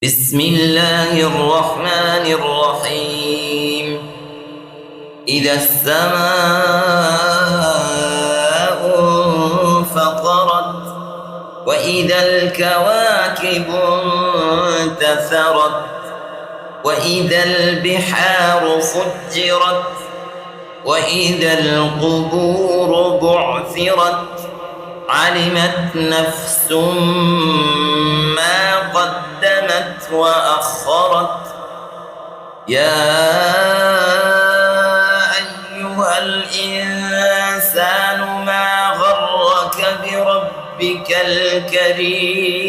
بسم الله الرحمن الرحيم. إذا السماء انفطرت وإذا الكواكب انتثرت وإذا البحار فجرت وإذا القبور بعثرت علمت نفس ما قدمت وأخرت. يا أيها الإنسان ما غرك بربك الكريم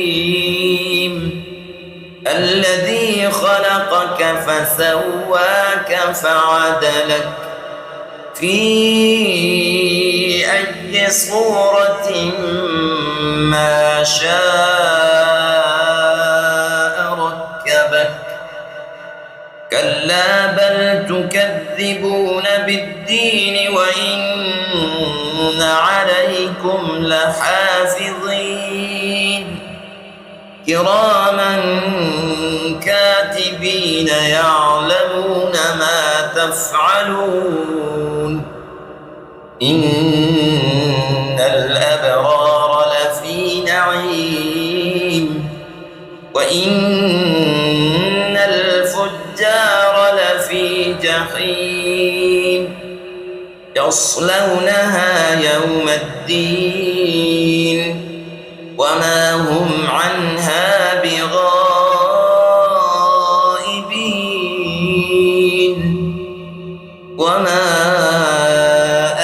الذي خلقك فسواك فعدلك في أي صورة ما شاء ركبك. كلا بل تكذبون بالدين وإن عليكم لحافظين كراما كاتبين يعلمون ما تفعلون. إن الأبرار لفي نعيم وإن الفجار لفي جحيم يصلونها يوم الدين وما هم عنها بغائبين. وما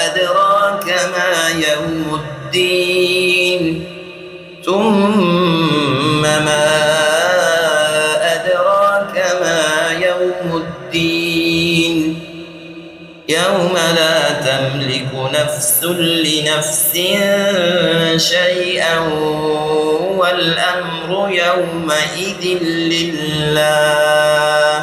أدراك ما يوم الدين ثم ما أدراك ما يوم الدين يوم لا تملك نفس لنفس شيئا والأمر يومئذ لله.